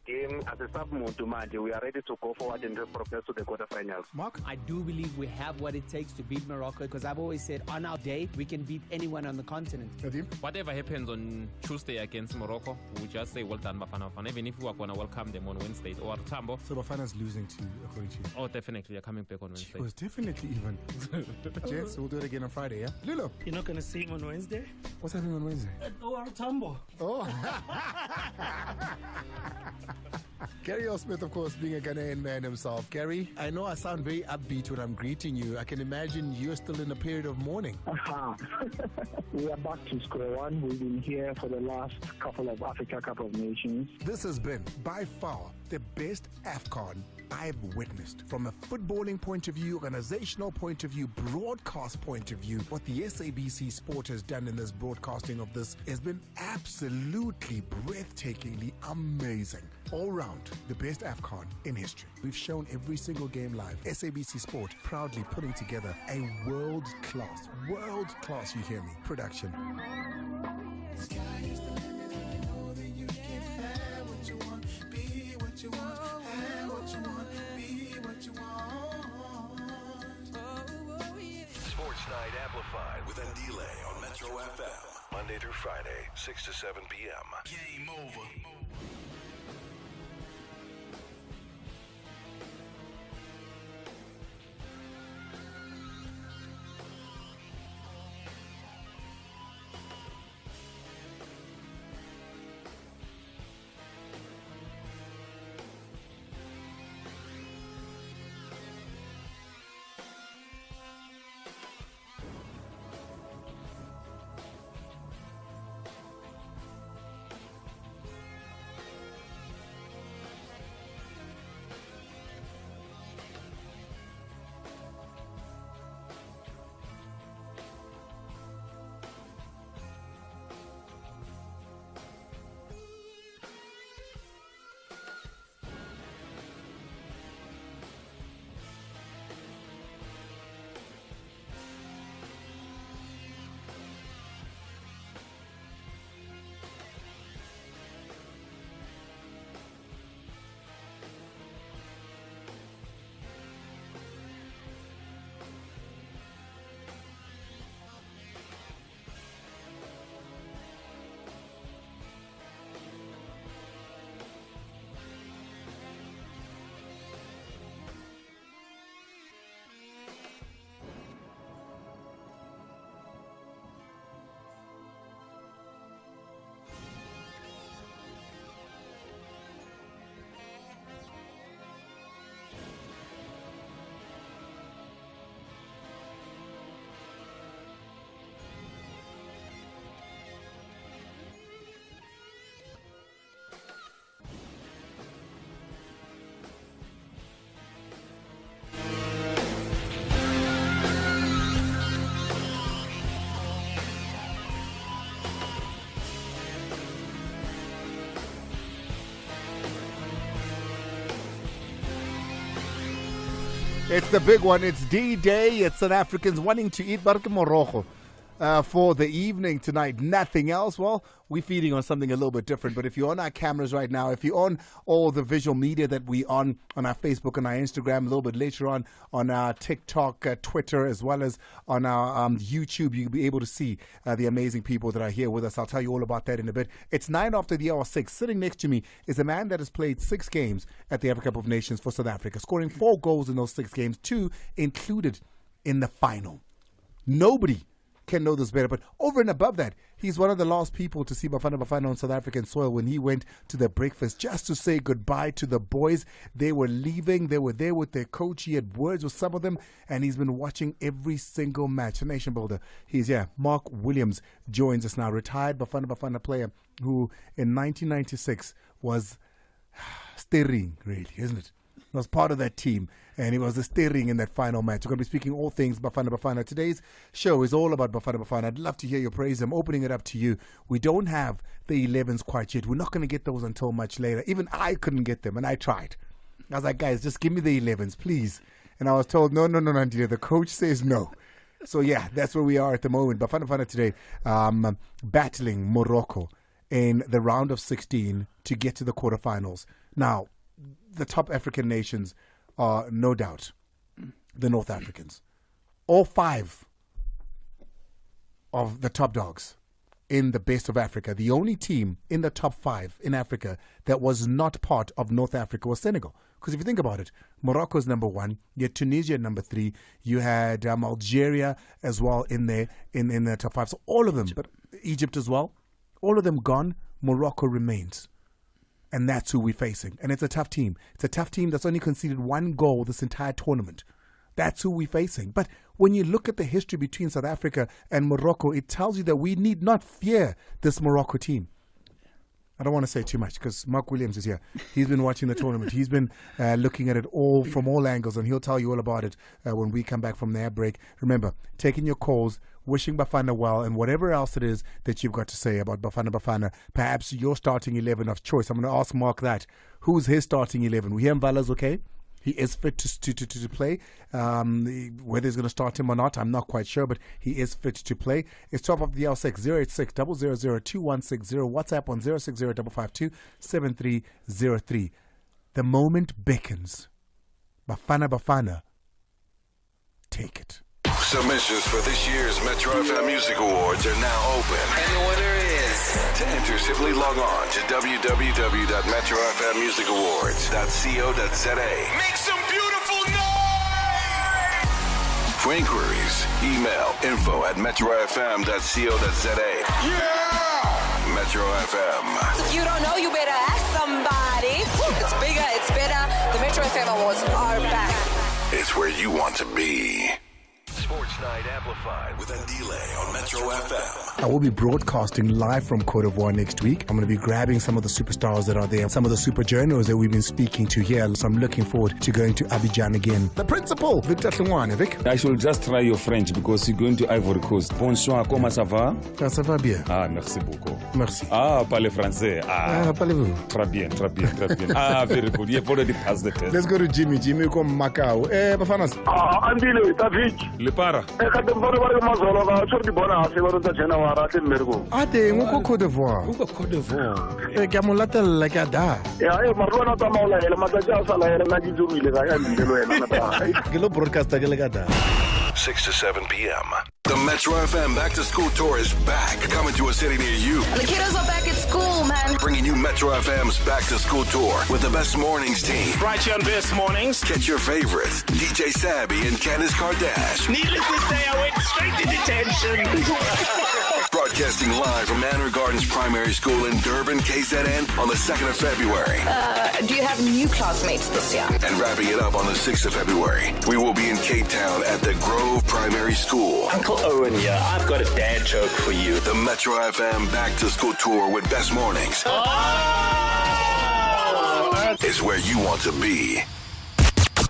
game as a sub-Muntu manje, we are ready to go forward and progress to the quarterfinals. Mark? I do believe we have what it takes to beat Morocco, because I've always said on our day, we can beat anyone on the continent. Whatever happens on Tuesday against Morocco, we'll just say well done, Bafana Bafana. Even if we are going to welcome them on Wednesday or Tambo. So Bafana's losing to, according to you? Oh, definitely. They're coming back on Wednesday. It was definitely even. Jets, we'll do it again on Friday, yeah? Lilo? You're not going to sing on Wednesday? What's happening on Wednesday? OR Tambo. Oh. Gary L. Smith, of course, being a Ghanaian man himself. Gary, I know I sound very upbeat when I'm greeting you. I can imagine you're still in a period of mourning. We are back to square one. We've been here for the last couple of Africa Cup of Nations. This has been, by far, the best Afcon I've witnessed. From a footballing point of view, organizational point of view, broadcast point of view, what the SABC Sport has done in this broadcasting of this has been absolutely breathtakingly amazing. All round, the best Afcon in history. We've shown every single game live. SABC Sport proudly putting together a world-class, you hear me, production. The sky is the limit, and you know that you can have what you want, be what you want, have what you want, be what you want. Sports Night Amplified with Andile on Metro FM. Monday through Friday, 6 to 7 p.m. Game over. It's the big one. It's D-Day. It's South Africans wanting to eat barke Morocco for the evening tonight. Nothing else. Well, we're feeding on something a little bit different. But if you're on our cameras right now, if you're on all the visual media that we on our Facebook and our Instagram, a little bit later on our TikTok, Twitter, as well as on our YouTube, you'll be able to see the amazing people that are here with us. I'll tell you all about that in a bit. It's 9 after the hour 6. Sitting next to me is a man that has played 6 games at the Africa Cup of Nations for South Africa, scoring 4 goals in those 6 games, 2 included in the final. Nobody can know this better, but over and above that, he's one of the last people to see Bafana Bafana on South African soil when he went to the breakfast just to say goodbye to the boys. They were leaving. They were there with their coach. He had words with some of them, and he's been watching every single match. A nation builder. He's Mark Williams joins us now, retired Bafana Bafana player who in 1996 was steering, really, isn't it? Was part of that team, and he was the steering in that final match. We're going to be speaking all things Bafana Bafana. Today's show is all about Bafana Bafana. I'd love to hear your praise. I'm opening it up to you. We don't have the 11s quite yet. We're not going to get those until much later. Even I couldn't get them, and I tried. I was like, guys, just give me the 11s, please. And I was told, no, dear. The coach says no. So, yeah, that's where we are at the moment. Bafana Bafana today battling Morocco in the round of 16 to get to the quarterfinals. Now, the top African nations are no doubt the North Africans. All 5 of the top dogs in the best of Africa. The only team in the top 5 in Africa that was not part of North Africa was Senegal. Because if you think about it, Morocco's number 1, you had Tunisia number 3, you had Algeria as well in there in the top 5. So all of them, but Egypt as well, all of them gone. Morocco remains. And that's who we're facing. And it's a tough team. It's a tough team that's only conceded 1 goal this entire tournament. That's who we're facing. But when you look at the history between South Africa and Morocco, it tells you that we need not fear this Morocco team. I don't want to say too much because Mark Williams is here. He's been watching the tournament. He's been looking at it all from all angles, and he'll tell you all about it when we come back from the air break. Remember, taking your calls, wishing Bafana well, and whatever else it is that you've got to say about Bafana Bafana, perhaps your starting 11 of choice. I'm going to ask Mark that. Who's his starting 11? We hear Mbala's okay. He is fit to play. Whether he's going to start him or not, I'm not quite sure, but he is fit to play. It's top of the L6, 086-000-2160. WhatsApp on 060-552-7303. The moment beckons. Bafana Bafana, take it. Submissions for this year's Metro FM Music Awards are now open. And the winner is... To enter, simply log on to www.metrofmmusicawards.co.za. Make some beautiful noise! For inquiries, email info@metrofm.co.za. Yeah! Metro FM. If you don't know, you better ask somebody. It's bigger, it's better. The Metro FM Awards are back. It's where you want to be. Sports Night Amplified with Andile on Metro FM. I will be broadcasting live from Cote d'Ivoire next week. I'm going to be grabbing some of the superstars that are there, some of the super journalists that we've been speaking to here. So I'm looking forward to going to Abidjan again. The principal, Victor Tlingwane. Vic? I should just try your French because you're going to Ivory Coast. Bonsoir, comment ça va? Ça va bien. Ah, merci beaucoup. Merci. Ah, parlez français. Ah, parlez-vous? Très bien, très bien, très bien. Ah, very good. You've already passed the test. Let's go to Jimmy. Jimmy from Macau. Bafanas. Andile, David. Le para. Ate ngoko Cote d'Ivoire. Uko Cote d'Ivoire. Ke mo latella ka da. Ke lo broadcaster ke le ka da. 6 to 7 p.m. The Metro FM Back to School Tour is back, coming to a city near you. And the kiddos are back at school, man. Bringing you Metro FM's Back to School Tour with the Best Mornings team. Right here on Best Mornings. Catch your favorites, DJ Sabby and Candice Kardashian. Needless to say, I went straight to detention. Broadcasting live from Manor Gardens Primary School in Durban, KZN on the 2nd of February. Do you have new classmates this year? And wrapping it up on the 6th of February. We will be in Cape Town at the Grove Primary School. Uncle Owen here. I've got a dad joke for you. The Metro FM Back to School Tour with Best Mornings is where you want to be.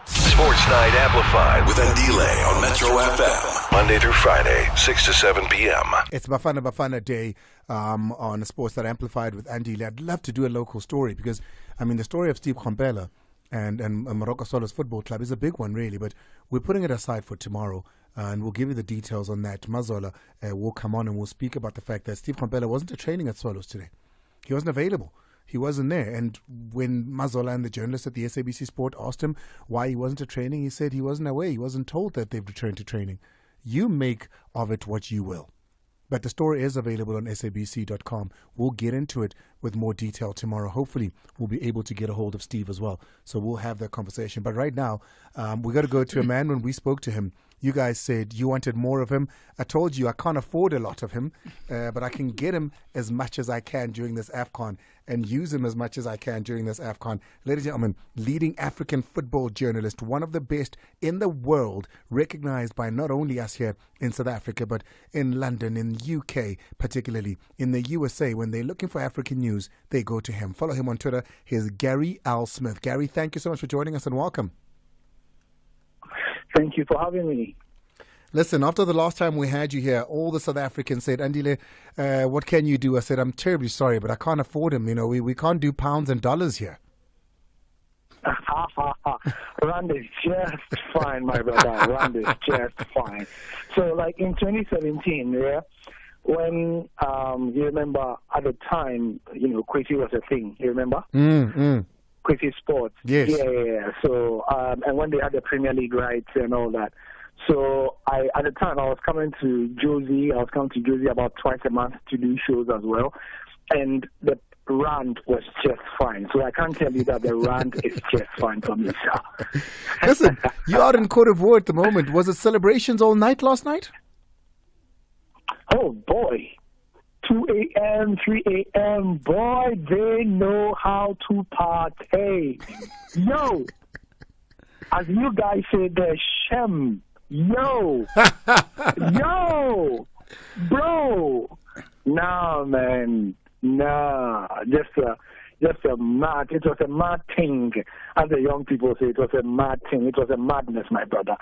Sports Night Amplified with Andile on Metro FM. Monday through Friday, 6 to 7 p.m. It's Bafana Bafana Day on Sports Night Amplified with Andile. I'd love to do a local story because, I mean, the story of Steve Khompela and Morocco Solos Football Club is a big one, really, but we're putting it aside for tomorrow, and we'll give you the details on that. Mazola will come on and we'll speak about the fact that Steve Khompela wasn't at training at Solos today. He wasn't available. He wasn't there. And when Mazola and the journalist at the SABC Sport asked him why he wasn't at training, he said he wasn't aware. He wasn't told that they've returned to training. You make of it what you will. But the story is available on SABC.com. We'll get into it with more detail tomorrow. Hopefully, we'll be able to get a hold of Steve as well. So we'll have that conversation. But right now, we got to go to a man. When we spoke to him, you guys said you wanted more of him. I told you I can't afford a lot of him, but I can get him as much as I can during this Afcon and use him as much as I can during this Afcon. Ladies and gentlemen, leading African football journalist, one of the best in the world, recognized by not only us here in South Africa, but in London, in the UK, particularly in the USA. When they're looking for African news, they go to him. Follow him on Twitter. Here's Gary Al Smith. Gary, thank you so much for joining us and welcome. Thank you for having me. Listen, after the last time we had you here, all the South Africans said, Andile, what can you do? I said, I'm terribly sorry, but I can't afford him. You know, we can't do pounds and dollars here. Rand is just fine, my brother. Rand is just fine. So, like in 2017, yeah, when you remember at the time, you know, Kwesi was a thing. You remember? Quincy Sports. Yes. Yeah. So, and when they had the Premier League rights and all that. So, at the time, I was coming to Josie. I was coming to Josie about twice a month to do shows as well. And the rand was just fine. So, I can't tell you that the rand is just fine for me, sir. Listen, you are in Cote d'Ivoire at the moment. Was it celebrations all night last night? Oh, boy. 2 a.m., 3 a.m., boy, they know how to party. Yo, as you guys say, the shem. Yo, yo, bro. Nah, man, nah. Just a mad. It was a mad thing, as the young people say. It was a mad thing. It was a madness, my brother.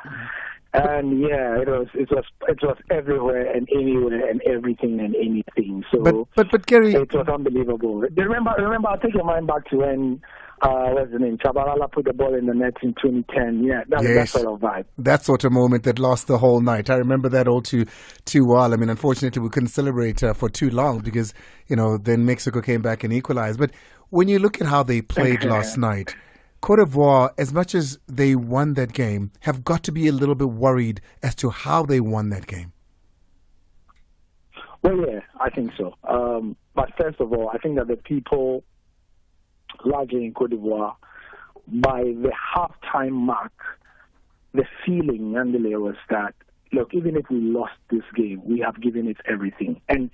And yeah, it was everywhere and anywhere and everything and anything. So, but Gary, it was unbelievable. Remember, I'll take your mind back to when what's the name? Chabalala put the ball in the net in 2010. Yeah, that sort of vibe. That sort of moment that lost the whole night. I remember that all too well. I mean, unfortunately, we couldn't celebrate for too long because then Mexico came back and equalized. But when you look at how they played last night, Cote d'Ivoire, as much as they won that game, have got to be a little bit worried as to how they won that game. Well, yeah, I think so. But first of all, I think that the people largely in Cote d'Ivoire, by the halftime mark, the feeling, Andile, was that, look, even if we lost this game, we have given it everything. And,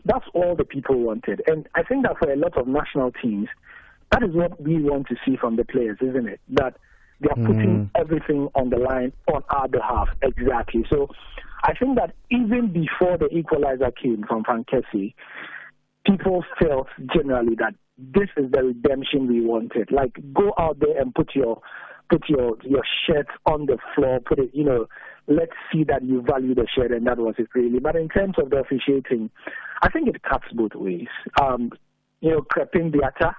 that's all the people wanted. And I think that for a lot of national teams, that is what we want to see from the players, isn't it? That they are putting everything on the line on our behalf. Exactly. So I think that even before the equalizer came from Frank Kessie, people felt generally that this is the redemption we wanted. Like, go out there and put your shirt on the floor, put it, let's see that you value the shirt, and that was it really. But in terms of the officiating, I think it cuts both ways. Crepin Diatta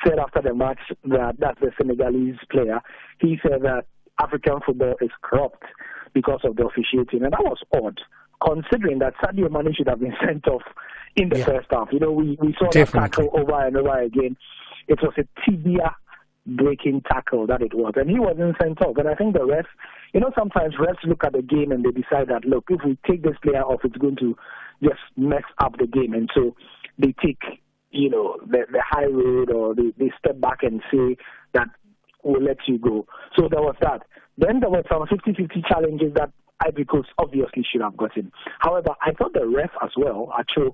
said after the match that's the Senegalese player. He said that African football is corrupt because of the officiating, and that was odd, considering that Sadio Mane should have been sent off in the first half. We saw that tackle over and over again. It was a tibia breaking tackle that it was, and he wasn't sent off. And I think the refs, sometimes refs look at the game and they decide that, look, if we take this player off, it's going to just mess up the game, and so they take the high road, or they step back and say that we'll let you go. So there was that. Then there were some 50-50 challenges that Ivory Coast obviously should have gotten. However, I thought the ref as well, Acho,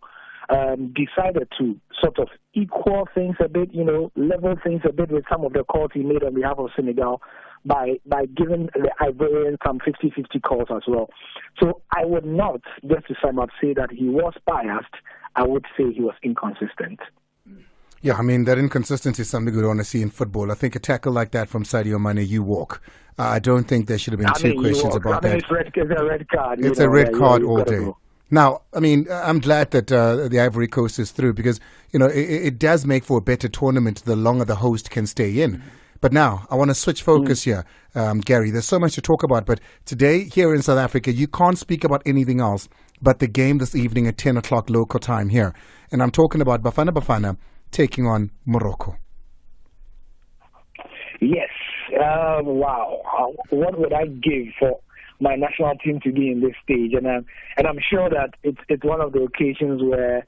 decided to sort of equal things a bit, level things a bit with some of the calls he made on behalf of Senegal by giving the Ivorians some 50-50 calls as well. So I would not, just to sum up, say that he was biased. I would say he was inconsistent. Yeah, I mean, that inconsistency is something we don't want to see in football. I think a tackle like that from Sadio Mane, you walk. I don't think there should have been two questions about that. It's a red card. It's a red card all day. Go. Now, I mean, I'm glad that the Ivory Coast is through because, it does make for a better tournament the longer the host can stay in. But now, I want to switch focus here, Gary. There's so much to talk about, but today here in South Africa, you can't speak about anything else but the game this evening at 10 o'clock local time here. And I'm talking about Bafana Bafana taking on Morocco. Yes. Wow. What would I give for my national team to be in this stage? And I'm sure that it's one of the occasions where,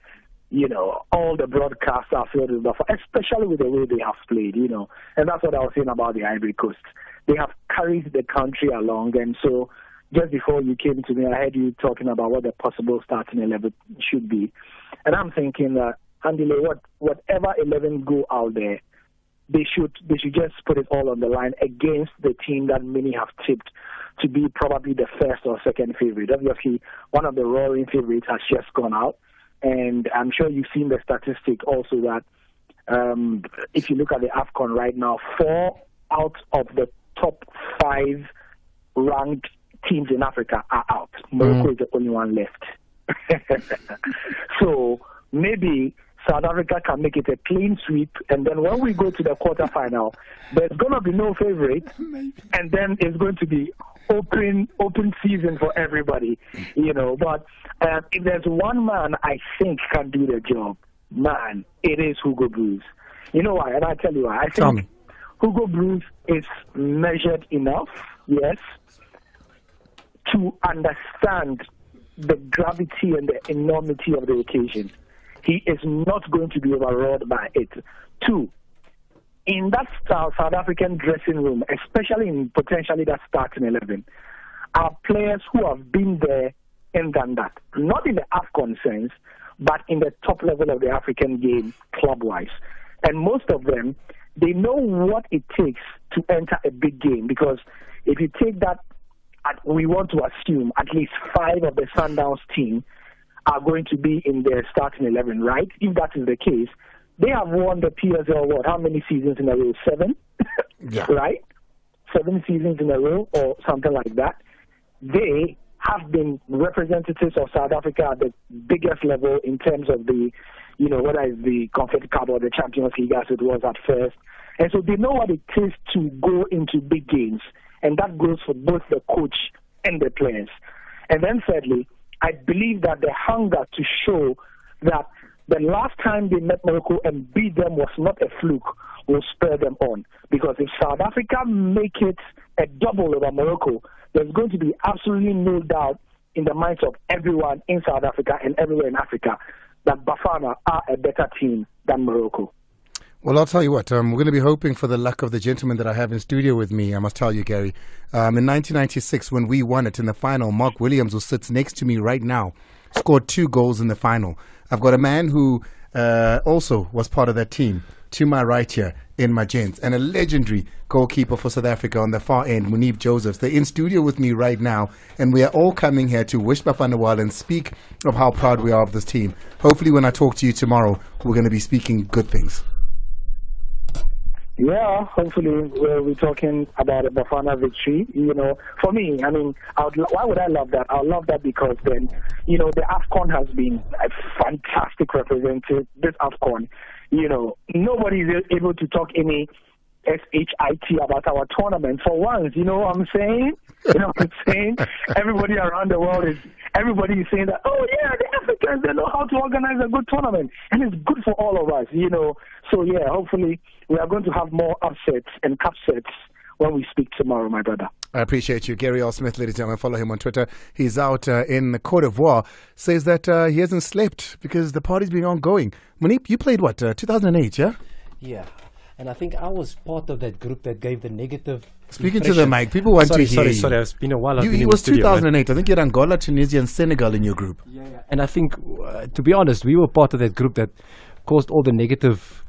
all the broadcasts are filled with Bafana, especially with the way they have played, And that's what I was saying about the Ivory Coast. They have carried the country along, and so just before you came to me, I heard you talking about what the possible starting 11 should be. And I'm thinking that, Andile, whatever 11 go out there, they should just put it all on the line against the team that many have tipped to be probably the first or second favorite. Obviously, one of the roaring favorites has just gone out. And I'm sure you've seen the statistic also that if you look at the Afcon right now, 4 out of the top 5 ranked teams in Africa are out. Morocco is the only one left. So maybe South Africa can make it a clean sweep, and then when we go to the quarterfinal, there's going to be no favorite, and then it's going to be open season for everybody, But if there's one man I think can do the job, man, it is Hugo Broos. You know why? And I tell you why. I Tell think me. Hugo Bruce is measured enough, yes, to understand the gravity and the enormity of the occasion. He is not going to be overawed by it. 2, in that South African dressing room, especially in potentially that starting 11, are players who have been there and done that. Not in the Afcon sense, but in the top level of the African game club-wise. And most of them, they know what it takes to enter a big game, because if you take that, we want to assume at least 5 of the Sundowns team are going to be in their starting 11, right? If that is the case, they have won the PSL, how many seasons in a row? 7? Yeah. Right? 7 seasons in a row or something like that. They have been representatives of South Africa at the biggest level in terms of the, whether it's the Confederation Cup or the Champions League as it was at first. And so they know what it takes to go into big games. And that goes for both the coach and the players. And then thirdly, I believe that the hunger to show that the last time they met Morocco and beat them was not a fluke will spur them on. Because if South Africa make it a double over Morocco, there's going to be absolutely no doubt in the minds of everyone in South Africa and everywhere in Africa that Bafana are a better team than Morocco. Well, I'll tell you what, we're going to be hoping for the luck of the gentleman that I have in studio with me, I must tell you, Gary. In 1996, when we won it in the final, Mark Williams, who sits next to me right now, scored 2 goals in the final. I've got a man who also was part of that team, to my right here, in my gents, and a legendary goalkeeper for South Africa on the far end, Munib Josephs. They're in studio with me right now, and we are all coming here to wish Bafana well and speak of how proud we are of this team. Hopefully when I talk to you tomorrow, we're going to be speaking good things. Yeah, hopefully we'll be talking about a Bafana victory. For me, why would I love that? I love that because then, the Afcon has been a fantastic representative. This Afcon, nobody is able to talk any SHIT about our tournament for once. You know what I'm saying? Everybody around the world everybody is saying that, oh yeah, the Africans, they know how to organize a good tournament. And it's good for all of us, So yeah, hopefully we are going to have more upsets and cup sets when we speak tomorrow, my brother. I appreciate you. Gary L. Smith, ladies and gentlemen, follow him on Twitter. He's out in Côte d'Ivoire, says that he hasn't slept because the party's been ongoing. Munip, you played what, 2008, yeah? Yeah. And I think I was part of that group that gave the negative. Speaking to the mic, people want to hear you. Sorry, it's been a while. It was 2008. I think you had Angola, Tunisia, and Senegal in your group. Yeah. And I think, to be honest, we were part of that group that caused all the negative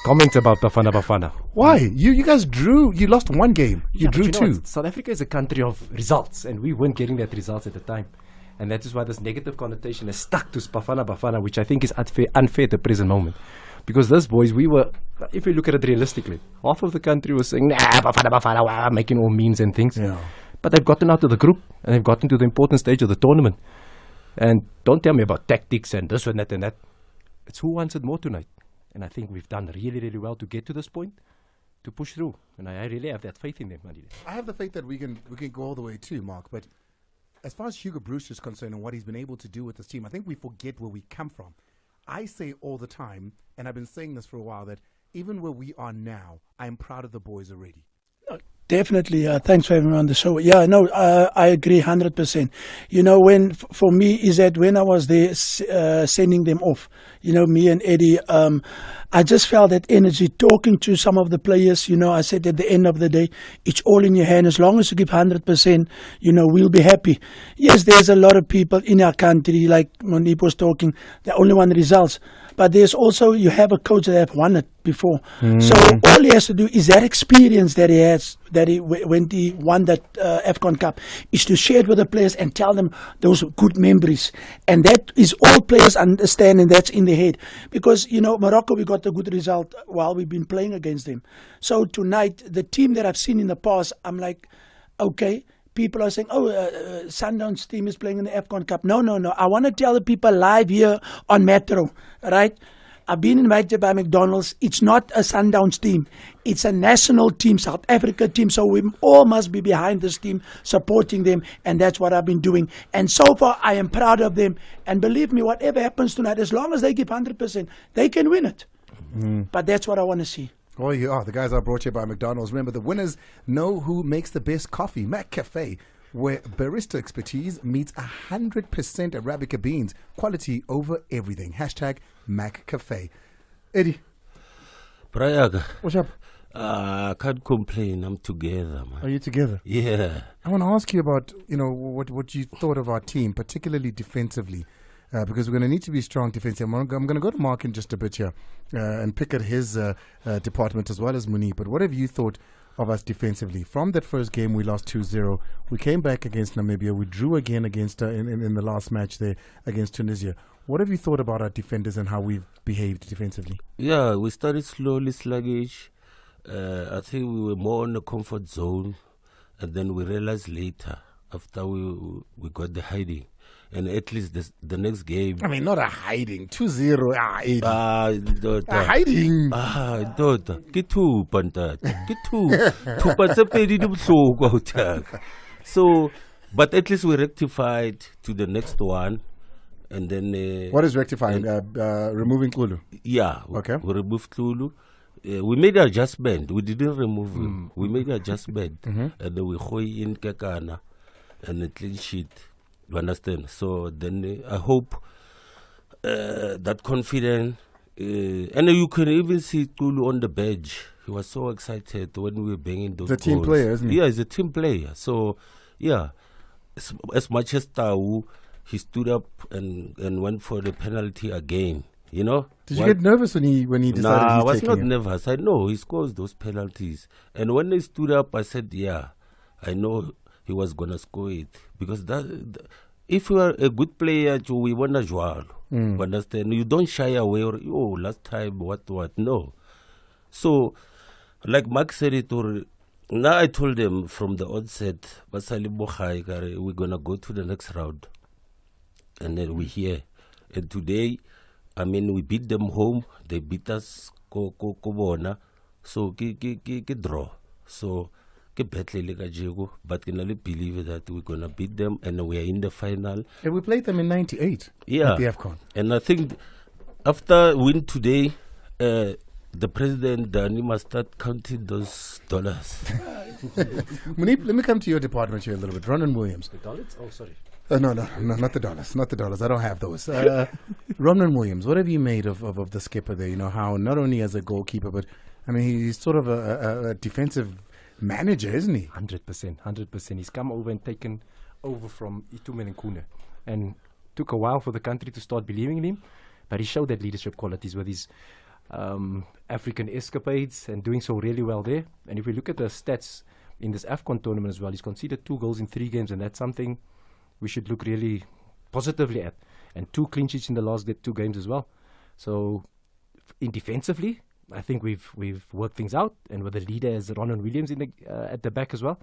comments about Bafana Bafana. Why? You guys drew. You lost 1 game. You drew 2. South Africa is a country of results, and we weren't getting that results at the time. And that is why this negative connotation is stuck to Bafana Bafana, which I think is unfair at the present moment. Because those boys, we were, if you look at it realistically, half of the country was saying, Bafana Bafana, wow, making all memes and things. Yeah. But they've gotten out of the group, and they've gotten to the important stage of the tournament. And don't tell me about tactics and this and that and that. It's who wants it more tonight. And I think we've done really, really well to get to this point, to push through. And I really have that faith in them. I have the faith that we can go all the way too, Mark. But as far as Hugo Bruce is concerned and what he's been able to do with this team, I think we forget where we come from. I say all the time, and I've been saying this for a while, that even where we are now, I'm proud of the boys already. Definitely. Thanks for having me on the show. Yeah, no, I agree 100%. For me is that when I was there sending them off, me and Eddie, I just felt that energy talking to some of the players. I said at the end of the day, it's all in your hand. As long as you give 100%, we'll be happy. Yes, there's a lot of people in our country, like Monique was talking, they only want results. But there's also, you have a coach that have won it before. So all he has to do is that experience that he has, when he won that Afcon Cup, is to share it with the players and tell them those good memories. And that is all players understand, and that's in their head. Because, Morocco, we got a good result while we've been playing against them. So tonight, the team that I've seen in the past, I'm like, okay. People are saying, Sundowns team is playing in the Afcon Cup. No. I want to tell the people live here on Metro, right? I've been invited by McDonald's. It's not a Sundowns team. It's a national team, South Africa team. So we all must be behind this team, supporting them. And that's what I've been doing. And so far, I am proud of them. And believe me, whatever happens tonight, as long as they give 100%, they can win it. But that's what I want to see. Oh, the guys are brought to you by McDonald's. Remember, the winners know who makes the best coffee. Mac Cafe, where barista expertise meets 100% Arabica beans. Quality over everything. Hashtag Mac Cafe. Eddie. Prayaga. What's up? I can't complain. I'm together, man. Are you together? Yeah. I want to ask you about, what you thought of our team, particularly defensively. Because we're going to need to be strong defensively. I'm going to go to Mark in just a bit here and pick at his department as well as Munib. But what have you thought of us defensively? From that first game, we lost 2-0. We came back against Namibia. We drew again against in the last match there against Tunisia. What have you thought about our defenders and how we've behaved defensively? Yeah, we started slowly, sluggish. I think we were more in the comfort zone. And then we realized later, after we got the hiding, and at least the next game. I mean, not a hiding. 2-0. Hiding. Daughter. Get two, Panta. Get two. Two Panta. So, but at least we rectified to the next one. And then. What is rectifying? Removing Kulu? Yeah. Okay. We removed Kulu. We made an adjustment. We didn't remove him. We made an adjustment. And then we hoi in Kekana and a clean sheet. You understand? So then I hope that confident, and you can even see Tulu on the bench. He was so excited when we were banging those goals. He's a team player, isn't he? Yeah, he's a team player. So, yeah, as much as Tau, he stood up and went for the penalty again. You know? Did you get nervous when he decided Nah, I was taking not it? nervous. I know he scores those penalties. And when he stood up, I said, yeah, I know he was going to score it. Because if you are a good player, we want to join. Understand? You don't shy away or, last time, what. No. So, like Mark said it, now I told them from the onset, we're going to go to the next round. And then we're here. And today, I mean, we beat them home. They beat us, so, draw. So, but can only believe that we're going to beat them and we are in the final. And we played them in 98 at the Afcon. And I think after win today, the president, Danny, must start counting those dollars. Munib, let me come to your department here a little bit. Ronan Williams. The dollars? Oh, sorry. No, not the dollars. Not the dollars. I don't have those. Ronan Williams, what have you made of the skipper there? You know, how not only as a goalkeeper, but, I mean, he's sort of a defensive manager, isn't he? 100%. He's come over and taken over from Itumen Nkune, and took a while for the country to start believing in him, but he showed that leadership qualities with his African escapades and doing so really well there. And if we look at the stats in this Afcon tournament as well, he's conceded 2 goals in 3 games, and that's something we should look really positively at. And 2 clean sheets in the last 2 games as well. So, in defensively, I think we've worked things out, and with the leader as Ronan Williams at the back as well,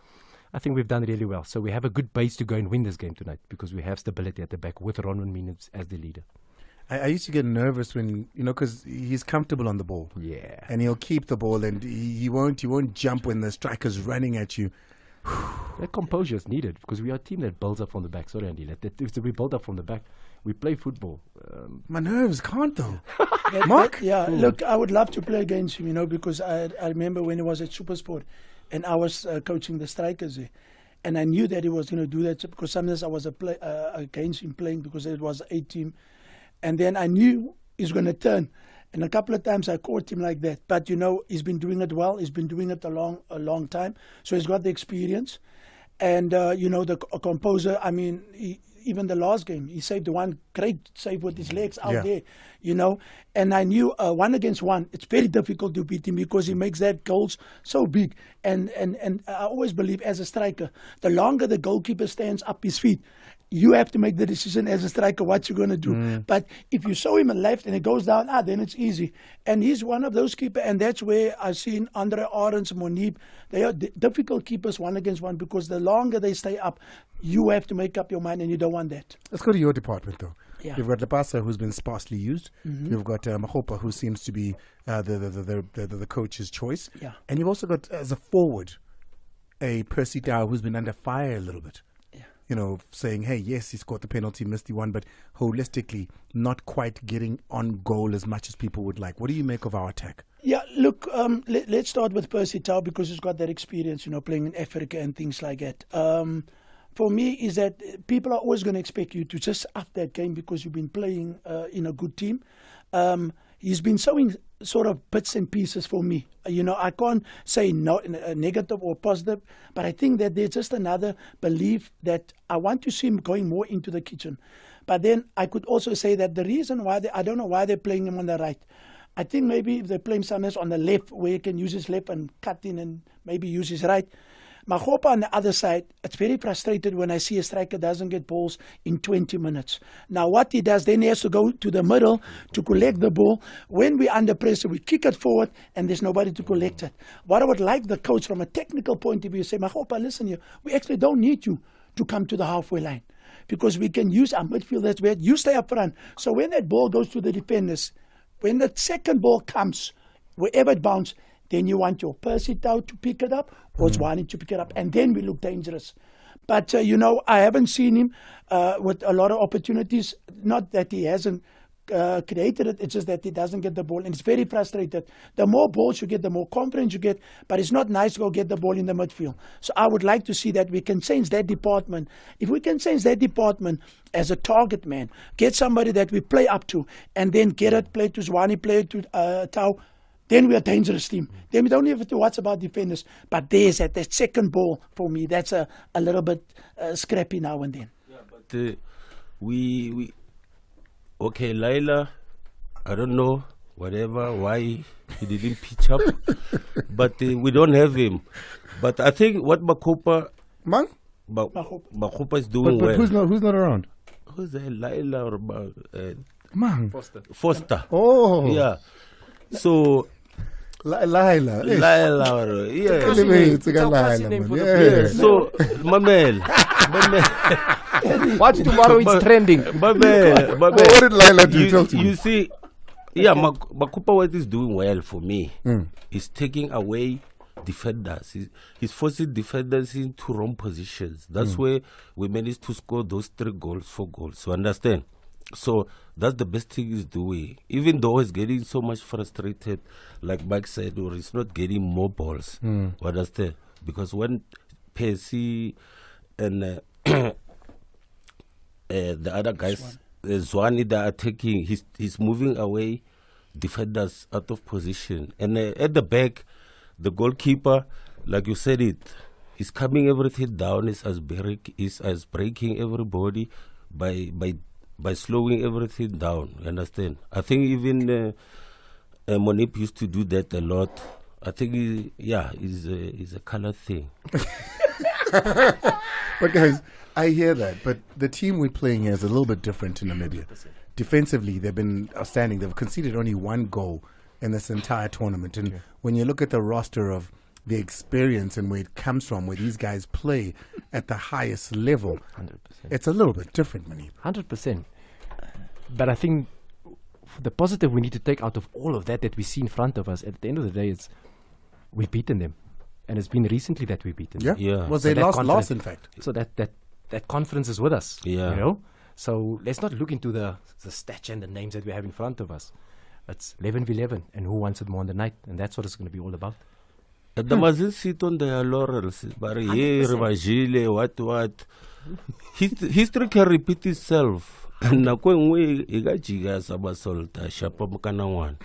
I think we've done really well. So we have a good base to go and win this game tonight, because we have stability at the back with Ronan Williams as the leader. I used to get nervous when, because he's comfortable on the ball. Yeah. And he'll keep the ball, and he won't jump when the striker's running at you. That composure is needed, because we are a team that builds up from the back. Sorry, Andy. We build up from the back. We play football. My nerves can't, though. Mark? Look, I would love to play against him, because I remember when he was at Supersport, and I was coaching the strikers there. And I knew that he was going to do that, because sometimes I was against him playing, because it was a team. And then I knew he's going to turn. And a couple of times I caught him like that. But, he's been doing it well. He's been doing it a long time. So he's got the experience. And, the composer, I mean, even the last game, he saved one great save with his legs out there, And I knew 1 against 1, it's very difficult to beat him, because he makes that goals so big. And I always believe, as a striker, the longer the goalkeeper stands up his feet, you have to make the decision as a striker what you're going to do. But if you show him a left and it goes down, then it's easy. And he's one of those keepers, and that's where I've seen Andre Arends, Monip. They are difficult keepers 1 against 1, because the longer they stay up, you have to make up your mind, and you don't want that. Let's go to your department, though. Yeah. You've got Lapasa, who's been sparsely used. You've got Mahopa, who seems to be the coach's choice. Yeah. And you've also got, as a forward, a Percy Dow, who's been under fire a little bit. saying, hey, yes, he scored the penalty, missed the one, but holistically not quite getting on goal as much as people would like. What do you make of our attack? Yeah, look, let's start with Percy Tau because he's got that experience, playing in Africa and things like that. For me, is that people are always going to expect you to just up that game because you've been playing in a good team. He's been showing sort of bits and pieces for me. I can't say no, negative or positive, but I think that there's just another belief that I want to see him going more into the kitchen. But then I could also say that the reason why I don't know why they're playing him on the right. I think maybe if they're playing sometimes on the left where he can use his left and cut in and maybe use his right. Magopa on the other side, it's very frustrated when I see a striker doesn't get balls in 20 minutes. Now what he does, then he has to go to the middle to collect the ball. When we're under pressure, we kick it forward and there's nobody to collect it. What I would like the coach from a technical point of view say, Magopa, listen here, we actually don't need you to come to the halfway line because we can use our midfielders where you stay up front. So when that ball goes to the defenders, when the second ball comes, wherever it bounces, then you want your Percy Tau to pick it up or Zwane to pick it up, and then we look dangerous. But, I haven't seen him with a lot of opportunities. Not that he hasn't created it, it's just that he doesn't get the ball, and it's very frustrated. The more balls you get, the more confidence you get, but it's not nice to go get the ball in the midfield. So I would like to see that we can change that department. If we can change that department as a target man, get somebody that we play up to, and then get it, play to Zwane, play to Tau, then we're a dangerous team. Then we don't even have to watch about defenders. But there's that second ball for me. That's a little bit scrappy now and then. Yeah, but we okay, Laila, I don't know, why he didn't pitch up. But we don't have him. But I think what Makopa is doing but well. Who's not around? Who's that? Laila or Mang? Foster. Oh. Yeah. So... Laila, yeah. So, Mamel. Watch tomorrow, it's trending. What did Laila do? You see, yeah, Makupa what is doing well for me. He's taking away defenders. He's forcing defenders into wrong positions. That's where we managed to score those 4 goals. You understand? So that's the best thing he's doing. Even though he's getting so much frustrated, like Mike said, or he's not getting more balls. Understand? Because when Percy and the other guys, Zwane, they are taking, he's moving away defenders out of position. And at the back, the goalkeeper, like you said it, he's coming everything down, is as breaking everybody by slowing everything down. You understand? I think even Monip used to do that a lot. I think, it's a color thing. But guys, I hear that. But the team we're playing here is a little bit different to Namibia. Defensively, they've been outstanding. They've conceded only 1 goal in this entire tournament. And when you look at the roster of the experience and where it comes from, where these guys play at the highest level, 100%. It's a little bit different, Manip. 100%. But I think the positive we need to take out of all of that we see in front of us, at the end of the day, it's we've beaten them. And it's been recently that we've beaten them. Yeah. Well, they lost, in fact. So that confidence is with us. Yeah. So let's not look into the stature and the names that we have in front of us. It's 11v11, and who wants it more on the night? And that's what it's going to be all about. The must sit on their laurels. But what? History can repeat itself. Na kwa ngwe igajiga sabasolta shapa mukana one.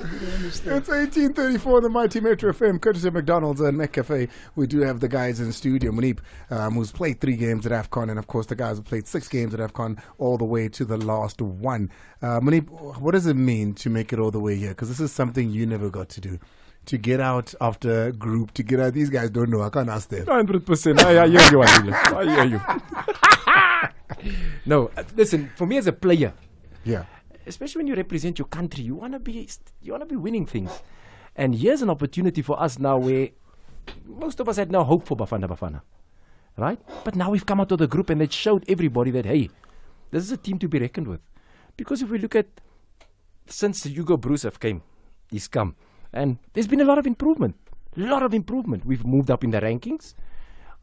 It's 18:34 on the Mighty Metro FM, courtesy of McDonald's and McCafe. We do have the guys in studio. Munip, who's played 3 games at Afcon, and of course the guys who played 6 games at Afcon all the way to the last one. Munip, what does it mean to make it all the way here? Because this is something you never got to do. To get out after group, to get out. These guys don't know. I can't ask them. 100%. I hear you, Adila. I hear you. No, listen, for me as a player, especially when you represent your country, you wanna be winning things. And here's an opportunity for us now where most of us had no hope for Bafana Bafana. Right? But now we've come out of the group and it showed everybody that, hey, this is a team to be reckoned with. Because if we look at, since Hugo Bruce he's come, and there's been a lot of improvement. A lot of improvement. We've moved up in the rankings,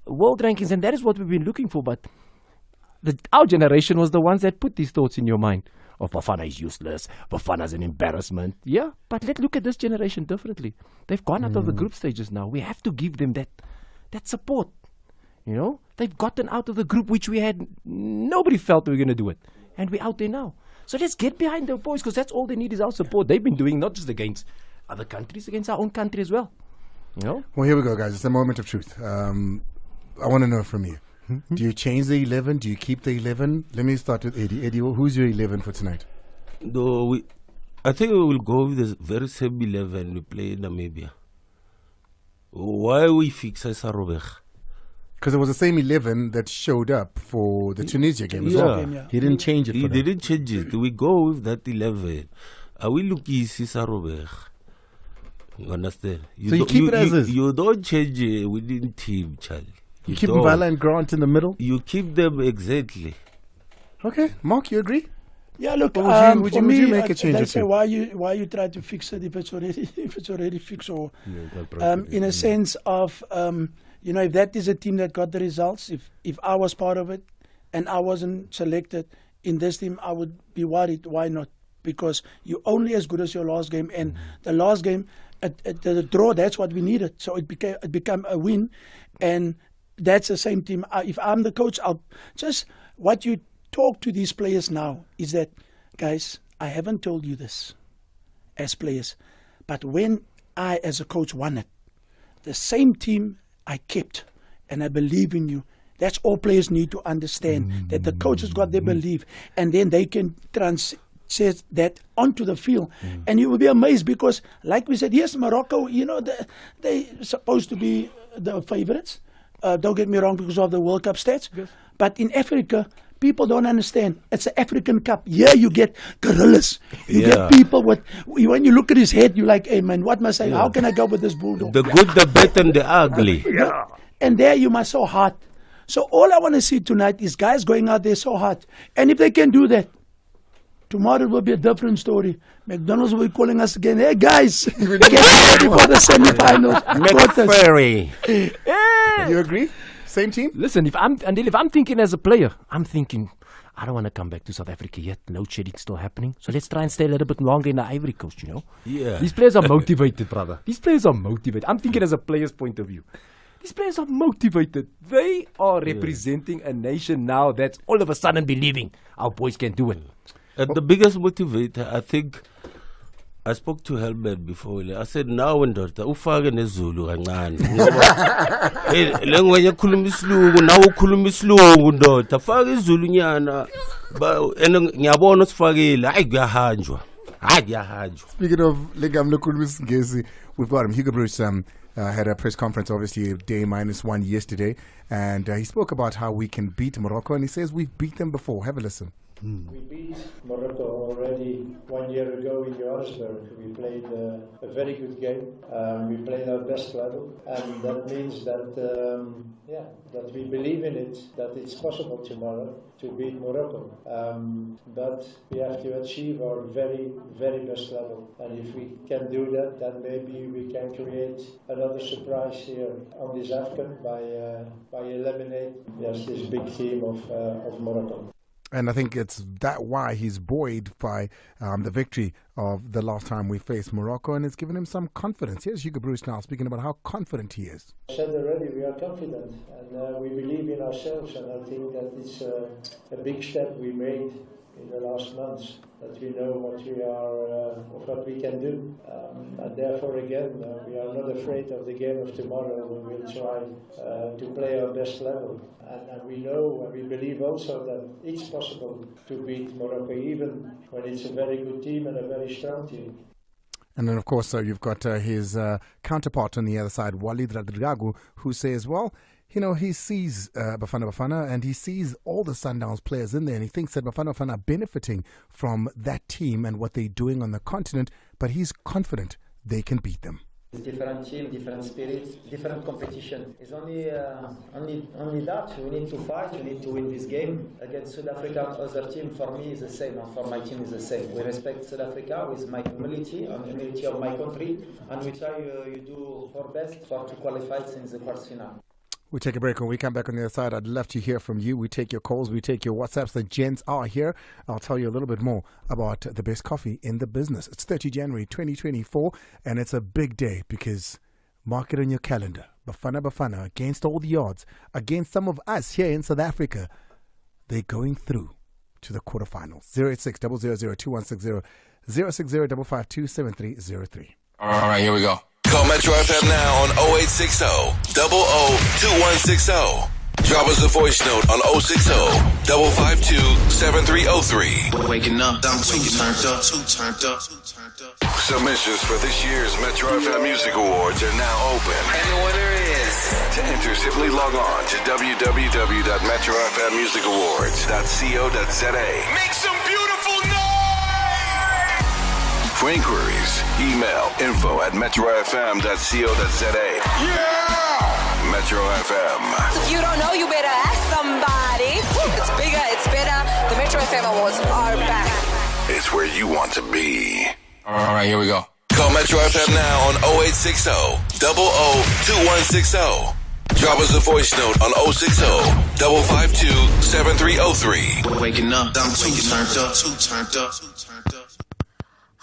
world rankings, and that is what we've been looking for. But our generation was the ones that put these thoughts in your mind. Oh, Bafana is useless. Bafana's an embarrassment. Yeah, but let's look at this generation differently. They've gone out of the group stages now. We have to give them that support. You know, they've gotten out of the group, which we had. Nobody felt we were going to do it. And we're out there now. So let's get behind the boys, because that's all they need is our support. They've been doing not just against other countries, against our own country as well. You know? Well, here we go, guys. It's a moment of truth. I want to know from you. Do you change the 11? Do you keep the 11? Let me start with Eddie. Eddie, who's your 11 for tonight? No, I think we will go with the very same 11 we play in Namibia. Why we fix Sarobech? Because it was the same 11 that showed up for the Tunisia game as well. He didn't change it. He didn't change it. We go with that 11. Are we looking at Sarobech? You understand? So you keep it as is? You don't change it within team, Charlie. You keep Mbala and Grant in the middle? You keep them exactly. Okay. Mark, you agree? Yeah, look, would you make a change? Let's say why you try to fix it if it's already fixed, or in a sense of if that is a team that got the results, if I was part of it and I wasn't selected in this team, I would be worried. Why not? Because you're only as good as your last game, and the last game, the draw, that's what we needed. So it became a win, and that's the same team. If I'm the coach, I'll just what you talk to these players now is that, guys, I haven't told you this as players, but when I as a coach won it, the same team I kept, and I believe in you. That's all players need to understand, that the coach has got their belief, and then they can says that onto the field, and you will be amazed because, like we said, yes, Morocco, they're supposed to be the favorites. Don't get me wrong, because of the World Cup stats, but in Africa, people don't understand. It's an African Cup. Yeah, you get gorillas. You get people with. When you look at his head, you're like, "Hey man, what must I? How can I go with this bulldog?" The good, the bad, and the ugly. And there you must so hard. So all I want to see tonight is guys going out there so hard, and if they can do that, tomorrow will be a different story. McDonald's will be calling us again. Hey guys, get ready for the semi-finals. McFerry. You agree? Same team? Listen, if I'm thinking as a player, I'm thinking, I don't want to come back to South Africa yet. Load shedding still happening. So let's try and stay a little bit longer in the Ivory Coast, Yeah. These players are motivated, brother. These players are motivated. I'm thinking as a player's point of view. These players are motivated. They are representing a nation now that's all of a sudden believing our boys can do it. And the biggest motivator, I think, I spoke to Helmet before. I said, now and daughter, ufake nezulu kancane. Lengwe yakhuluma isilungu, nawe ukhuluma isilungu ndoda. Faka izulu nyana. Ngiyabona usifakile. Hayi kuyahanjwa. Speaking of Legam lokhuluma isingesi, we've got him. Hugo Bruce had a press conference, obviously, day -1 yesterday, and he spoke about how we can beat Morocco, and he says we've beat them before. Have a listen. We beat Morocco already 1 year ago in Johannesburg. We played a very good game. We played our best level, and that means that that we believe in it, that it's possible tomorrow to beat Morocco. But we have to achieve our very, very best level. And if we can do that, then maybe we can create another surprise here on this Afcon by eliminating this big team of Morocco. And I think it's that why he's buoyed by the victory of the last time we faced Morocco, and it's given him some confidence. Here's Hugo Bruce now speaking about how confident he is. I said already, we are confident, and we believe in ourselves, and I think that it's a big step we made in the last months, that we know what we are, what we can do, and therefore again, we are not afraid of the game of tomorrow. We will try to play our best level, and we know and we believe also that it's possible to beat Morocco, even when it's a very good team and a very strong team. And then, of course, you've got his counterpart on the other side, Walid Radrigagu, who says, well, he sees Bafana Bafana and he sees all the Sundowns players in there, and he thinks that Bafana Bafana are benefiting from that team and what they're doing on the continent, but he's confident they can beat them. Different team, different spirits, different competition. It's only that. We need to fight. We need to win this game against South Africa. Other team for me is the same, and for my team is the same. We respect South Africa with my humility and humility of my country, and we try to do our best to qualify in the quarterfinal. We take a break. When we come back on the other side, I'd love to hear from you. We take your calls. We take your WhatsApps. The gents are here. I'll tell you a little bit more about the best coffee in the business. It's 30 January 2024, and it's a big day because mark it on your calendar. Bafana Bafana, against all the odds, against some of us here in South Africa, they're going through to the quarterfinals. 086-000-2160, 060-552-7303. All right, here we go. Call Metro FM now on 0860 002160. Drop us a voice note on 060 552 7303. Waking up, I'm too turned up, Submissions for this year's Metro FM Music Awards are now open. And the winner is... To enter, simply log on to www.metrofmmusicawards.co.za. Make some beautiful noise! For inquiries, email info@metrofm.co.za. Yeah! Metro FM. If you don't know, you better ask somebody. It's bigger, it's better. The Metro FM Awards are back. It's where you want to be. All right, here we go. Call Metro FM now on 0860 002160. Drop us a voice note on 060 552 7303. Waking up, I'm too turned up.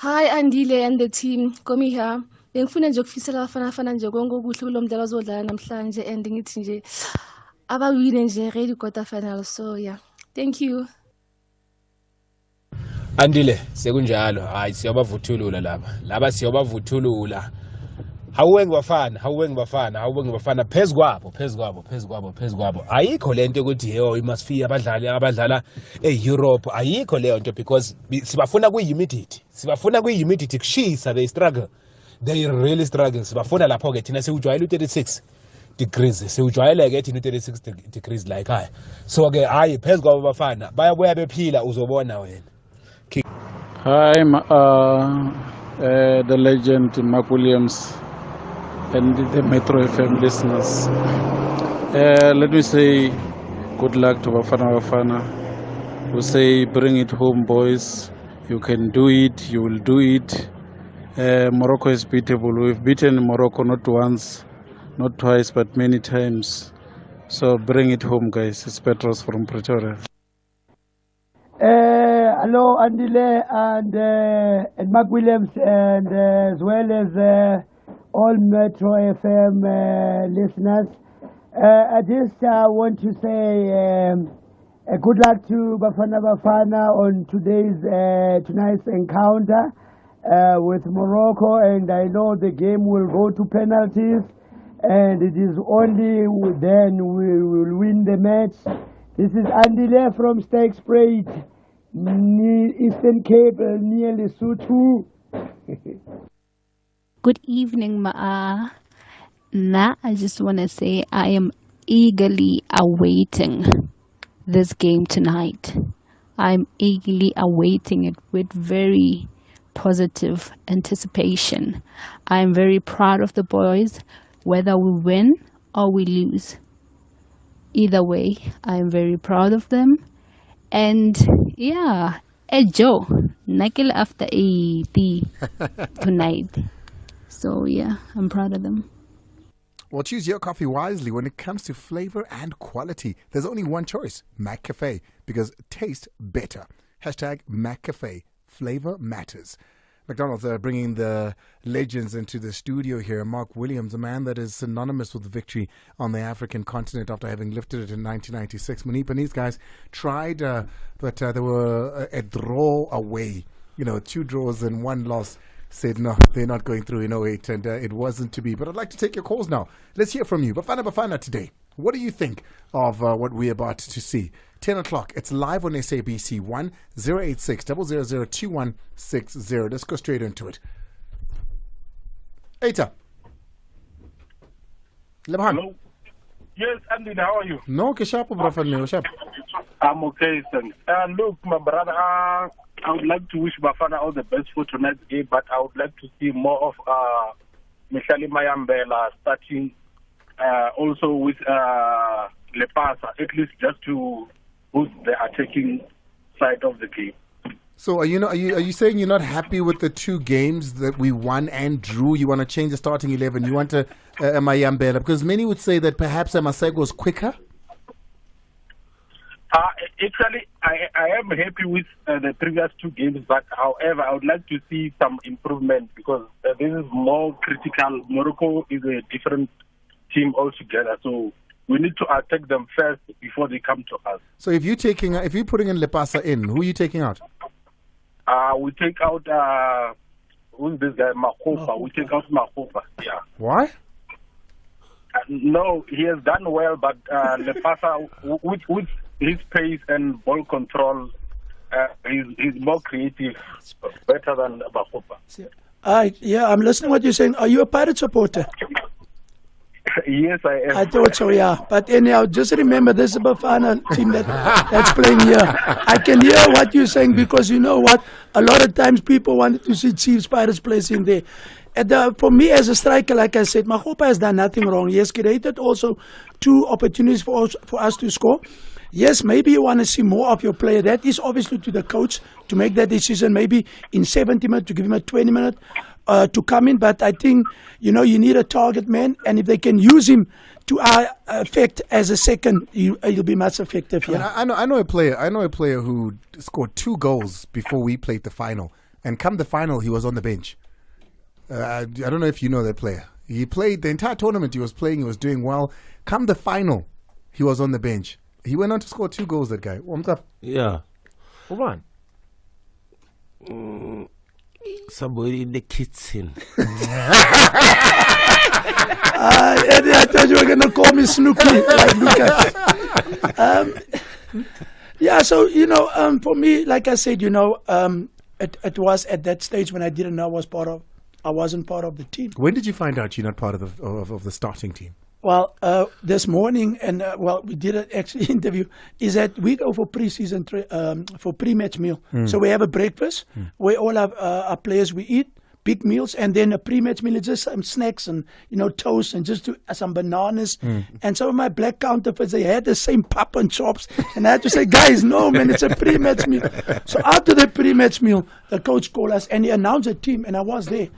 Hi Andile and the team. Komi here. Bengifuna nje ukufisela Bafana nje konke okuhle kulo mdlalo ozodlala namhlanje and ngithi nje abawine nje ready quarter final. So yeah. Thank you. Andile sekunjalo. Hayi siyabavuthulula laba siyabavuthulula. Hawuwengi bafana phezukwabo ayikho lento ukuthi you must fear abadlala eEurope ayikho leyo nto because sibafuna kwi-humidity kushisa they struggle, they really struggle. Sibafuna lapho ke thina siujwayela u36 degrees siujwayela ke thina u36 degrees like high. So ke hayi phezukwabo bafana bayabuya bephila uzobona wena. Hi the legend Mark Williams and the Metro FM listeners. Let me say good luck to Bafana Bafana. We say bring it home, boys. You can do it. You will do it. Morocco is beatable. We've beaten Morocco not once, not twice, but many times. So bring it home, guys. It's Petros from Pretoria. Hello, Andile and Mark Williams, and as well as all Metro FM listeners. I just want to say good luck to Bafana Bafana on tonight's encounter with Morocco, and I know the game will go to penalties, and it is only then we will win the match. This is Andile from Sterkspruit, Eastern Cape, near Lesotho. Good evening, Ma'a. Now, I just want to say I am eagerly awaiting this game tonight. I'm eagerly awaiting it with very positive anticipation. I'm very proud of the boys, whether we win or we lose. Either way, I'm very proud of them. And yeah, Joe, nakil after tea tonight. So yeah, I'm proud of them. Well, choose your coffee wisely when it comes to flavor and quality. There's only one choice, McCafe, because taste better. Hashtag McCafe. Flavor matters. McDonald's are bringing the legends into the studio here. Mark Williams, a man that is synonymous with victory on the African continent after having lifted it in 1996. Munipa and these guys tried, but they were a draw away. 2 draws and 1 loss. Said no, they're not going through in 08, and it wasn't to be. But I'd like to take your calls now. Let's hear from you. Bafana Bafana today. What do you think of what we're about to see? 10 o'clock. It's live on SABC 1 086 0002160. Let's go straight into it. Eta. Hello. Yes, Andy, how are you? No, Kishapo, Bafana. I'm okay, thanks. Look, my brother, I would like to wish Bafana all the best for tonight's game, but I would like to see more of Michele Mayambela starting also with Lepasa, at least just to boost the attacking side of the game. So are you saying you're not happy with the 2 games that we won and drew? You want to change the starting 11? You want a Mayambela? Because many would say that perhaps Masego was quicker. Actually, I am happy with the previous 2 games, but however, I would like to see some improvement because this is more critical. Morocco is a different team altogether, so we need to attack them first before they come to us. So if you're putting in Lepasa in, who are you taking out? We take out who's this guy, Makopa. We take out Makopa. Yeah. Why? No, he has done well, but Lepasa, with his pace and ball control, he's more creative, better than Makopa. I'm listening to what you're saying. Are you a Pirate supporter? Yes, I am. I thought so, yeah. But anyhow, just remember, this is a Bafana team that's playing here. I can hear what you're saying because you know what? A lot of times people wanted to see Chiefs Pirates placing there. For me as a striker, like I said, Mahopa has done nothing wrong. He has created also 2 opportunities for us to score. Yes, maybe you want to see more of your player. That is obviously to the coach to make that decision. Maybe in 70 minutes to give him a 20 minute to come in. But I think, you need a target man. And if they can use him to affect as a second, he'll be much effective. Yeah. I know a player who scored 2 goals before we played the final. And come the final, he was on the bench. I don't know if you know that player. He played the entire tournament. He was playing. He was doing well. Come the final, he was on the bench. He went on to score 2 goals, that guy. Warms up. Yeah. Hold on. Somebody in the kitchen. Eddie, I thought you were going to call me Snooky. Like Lucas. So, for me, like I said, it was at that stage when I didn't know I wasn't part of the team. When did you find out you're not part of the starting team? Well, this morning, and we did an actually interview, is that we go for pre-season, for pre-match meal. So we have a breakfast where all our players, we eat big meals, and then a pre-match meal is just some snacks and, toast and just some bananas. And some of my black counterfeits, they had the same pop and chops. And I had to say, guys, no, man, it's a pre-match meal. So after the pre-match meal, the coach called us and he announced a team, and I was there.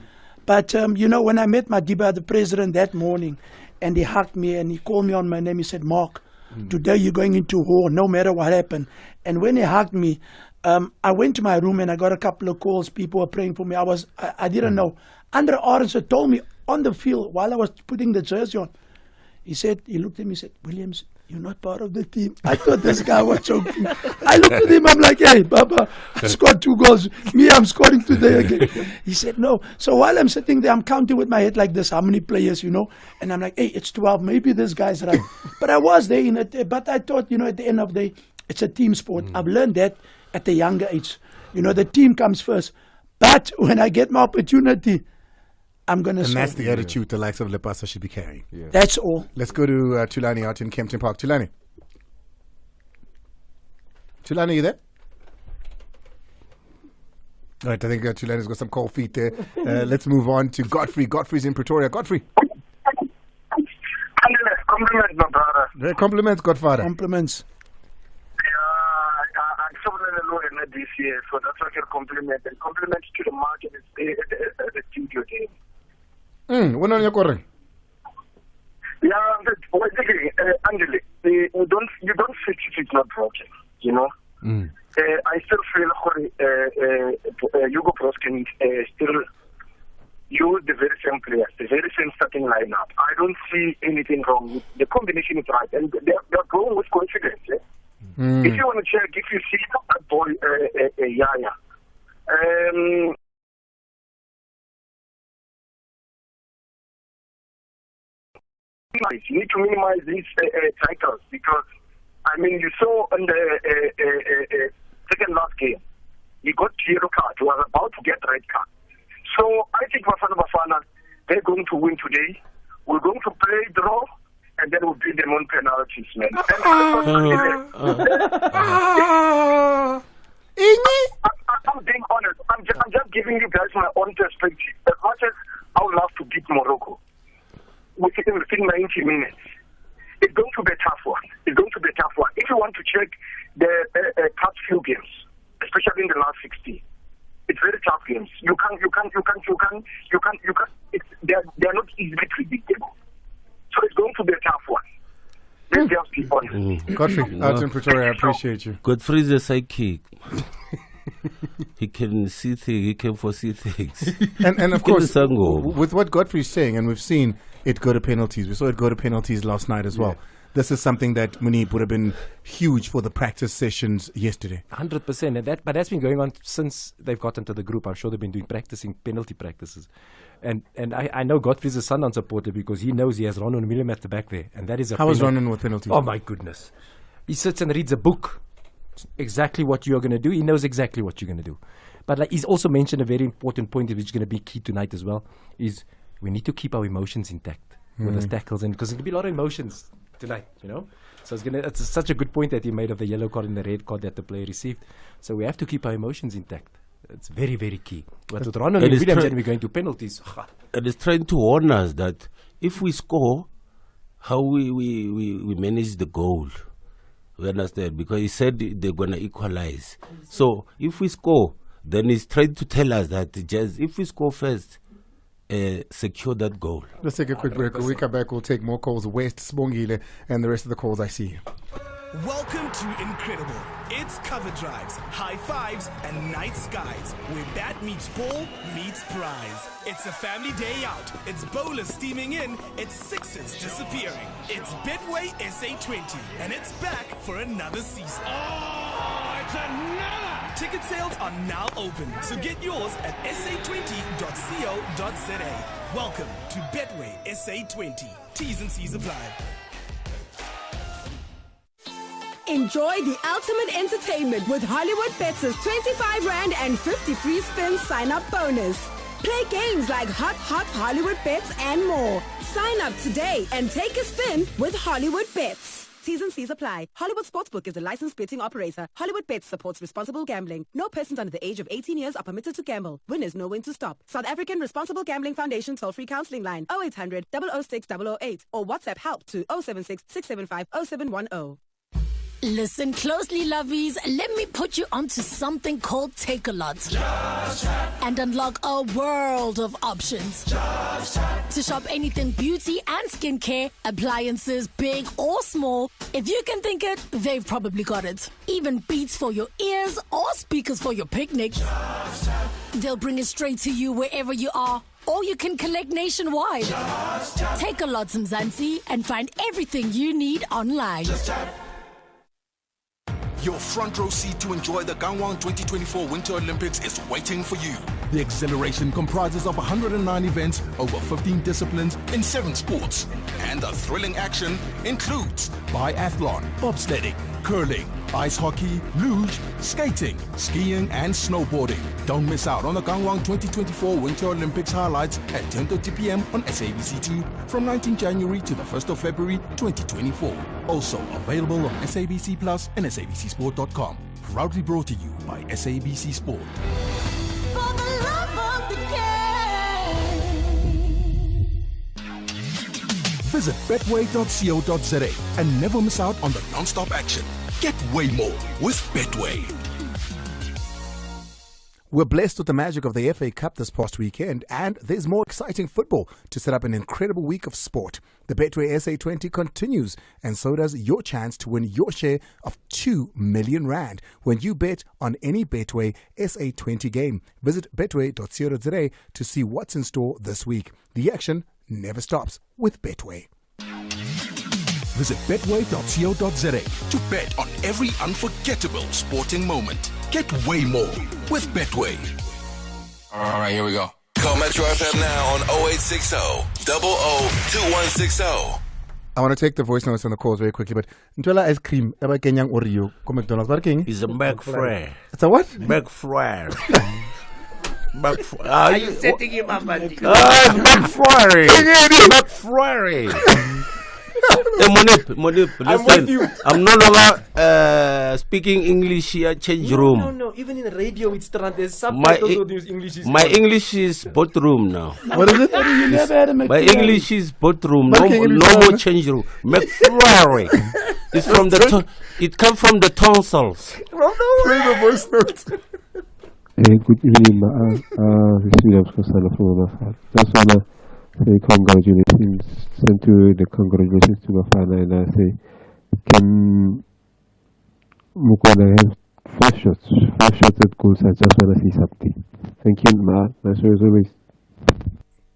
But, when I met Madiba, the president, that morning, and he hugged me and he called me on my name. He said, Mark, today you're going into war, no matter what happened. And when he hugged me, I went to my room and I got a couple of calls. People were praying for me. I didn't know. Andre Arendse told me on the field while I was putting the jersey on. He looked at me and said, Williams, you're not part of the team. I thought this guy was joking. I looked at him, I'm like, hey, Baba, I scored 2 goals. Me, I'm scoring today again. He said, no. So while I'm sitting there, I'm counting with my head like this, how many players, and I'm like, hey, it's 12. Maybe this guy's right. But I was there in it. But I thought, at the end of the day, it's a team sport. I've learned that at a younger age. The team comes first. But when I get my opportunity, I'm going to And that's the attitude the likes of Lepasa should be carrying. Yeah. That's all. Let's go to Tulani out in Kempton Park. Tulani, you there? All right, I think Tulani's got some cold feet there. Let's move on to Godfrey. Godfrey's in Pretoria. Godfrey. Compliments, my brother. Compliments, Godfather. Compliments. This year, so that's like a compliment. And compliments to the market at the studio game. When on your corner? Yeah, Angela, you don't fix it if it's not broken, I still feel Hugo Bros can still use the very same players, the very same starting lineup. I don't see anything wrong. The combination is right, and they're going with confidence. If you want to check, if you see that boy, Yaya, you need to minimize these titles because, you saw in the second last game, he got yellow card, he was about to get red card. So I think Bafana Bafana, they're going to win today. We're going to play draw, and then we'll beat them on penalties, man. I'm being honest. I'm just giving you guys my own perspective. As much as I would love to beat Morocco, playing 90 minutes. It's going to be a tough one. It's going to be a tough one. If you want to check the past few games, especially in the last 60, it's very tough games. They're not easily predictable. So it's going to be a tough one. Let's just be honest. Godfrey, out in Pretoria, I appreciate you. Godfrey is a psychic. He can see things, he can foresee things. And of course, with what Godfrey's saying, and we've seen it go to penalties. We saw it go to penalties last night as well. This is something that Munib would have been huge for the practice sessions yesterday. 100%. But that's been going on since they've got into the group. I'm sure they've been doing penalty practices. And I know Godfrey's a Sundown supporter because he knows he has Ronan Willem at the back there. And that is a How is Ronan with penalties? Oh, my goodness. He sits and reads a book. Exactly what you're going to do. He knows exactly what you're going to do. But like he's also mentioned a very important point, which is going to be key tonight as well, is we need to keep our emotions intact with the tackles. And because there's going to be a lot of emotions tonight, you know. So it's such a good point that he made of the yellow card and the red card that the player received. So we have to keep our emotions intact. It's very, very key. But with Ronald and Williams and we're going to penalties. And it's trying to warn us that if we score, how we manage the goal. We understand? Because he said they're going to equalize. So if we score, then he's trying to tell us that just if we score first, secure that goal. Let's take a quick break. When we come back, we'll take more calls. West, Sbongile, and the rest of the calls I see. Welcome to Incredible. It's cover drives, high fives, and night skies, where bat meets ball meets prize. It's a family day out. It's bowlers steaming in. It's sixes disappearing. It's Betway SA20, and it's back for another season. Oh, it's another! Ticket sales are now open, so get yours at sa20.co.za. Welcome to Betway SA20. T's and C's apply. Enjoy the ultimate entertainment with Hollywood Bets' 25 Rand and 50 free spin sign-up bonus. Play games like Hot Hollywood Bets and more. Sign up today and take a spin with Hollywood Bets. T's and C's apply. Hollywood Sportsbook is a licensed betting operator. Hollywood Bets supports responsible gambling. No persons under the age of 18 years are permitted to gamble. Winners know when to stop. South African Responsible Gambling Foundation toll-free counseling line 0800 006 008 or WhatsApp help to 076 675 0710. Listen closely, lovies. Let me put you onto something called Take a Lot and unlock a world of options to shop anything beauty and skincare, appliances, big or small. If you can think it, they've probably got it. Even beats for your ears or speakers for your picnic. They'll bring it straight to you wherever you are. Or you can collect nationwide. Take a Lot, Mzansi, and find everything you need online. Your front row seat to enjoy the Gangwon 2024 Winter Olympics is waiting for you. The acceleration comprises of 109 events over 15 disciplines in 7 sports. And the thrilling action includes biathlon, bobsledding, curling, ice hockey, luge, skating, skiing, and snowboarding. Don't miss out on the Gangwon 2024 Winter Olympics highlights at 10:30 p.m. on SABC2 from 19 January to the 1st of February 2024. Also available on SABC Plus and SABCSport.com. Proudly brought to you by SABC Sport. For the love of the game. Visit betway.co.za and never miss out on the non-stop action. Get way more with Betway. We're blessed with the magic of the FA Cup this past weekend, and there's more exciting football to set up an incredible week of sport. The Betway SA20 continues, and so does your chance to win your share of 2 million rand when you bet on any Betway SA20 game. Visit betway.co.za to see what's in store this week. The action never stops with Betway. Visit betway.co.za to bet on every unforgettable sporting moment. Get way more with Betway. All right, here we go. Call Metro FM now on 0860 002160. I want to take the voice notes and the calls very quickly, but Ntwela ice cream, eba kenyang Oreo, ko McDonald's, what king? It's a McFry. It's a what? McFry. Are you setting him up, Andy? McFlurry. McFlurry. Monip, I'm listen. with you. I'm no longer speaking English here, change room. No. Even in the radio, it's there's My, subtitles of these English. my English is boardroom now. What is it? You never had a My McFlurry. English is boardroom. Mark No English more change room. McFlurry. It's from the it comes from the tonsils. Play the voice note. Good evening, this is Williams for Bafana. Just want to say congratulations, send to the congratulations to Bafana, and I say, can Mukwena have 5 shots at goals? I just want to see something. Thank you, Ma. Nice as always.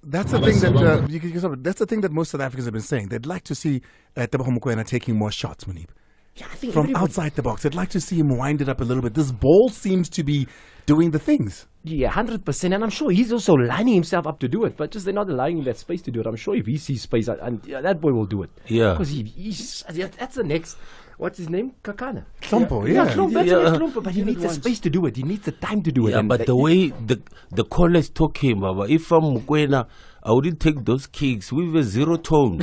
That's the thing that that's the thing that most South Africans have been saying. They'd like to see Tebogo Mokoena taking more shots, Munib. Yeah, I think From everybody- outside the box. They'd like to see him wind it up a little bit. This ball seems to be doing the things. Yeah, 100%. And I'm sure he's also lining himself up to do it, but just they're not allowing him that space to do it. I'm sure if he sees space, and that boy will do it. Yeah. Because that's the next, what's his name? Kakana. Klompo, yeah. Klompo, that's Yeah. the next Klompo, but he needs the space to do it. He needs the time to do it. Yeah, And but the way the callers talking, Baba, if I'm Mukwena, I wouldn't take those kicks with a zero tone.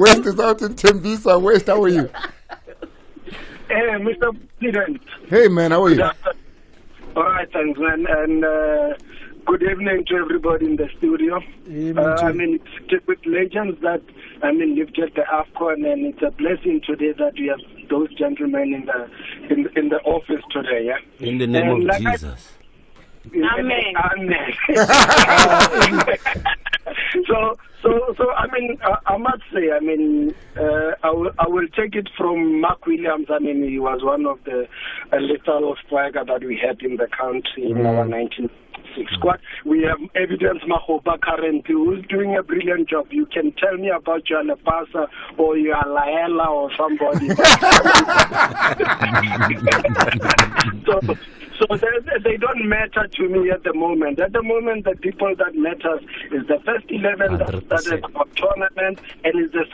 West is out in Tembisa. West, how are you? Hey, Mr. President. Hey, man, how are you? All right, thanks, man. And good evening to everybody in the studio. I mean, it's with legends that, lifted the Afcon, and it's a blessing today that we have those gentlemen in the office today, yeah? In the name And of like Jesus. Amen. So I must say, I will take it from Mark Williams. He was one of the lethal striker that we had in the country in our 1996 squad. We have evidence Mahoba currently, who's doing a brilliant job. You can tell me about your Lepasa or your Laela or somebody. So they don't matter to me at the moment. At the moment, the people that matters is the first 11 that started our tournament, and it's the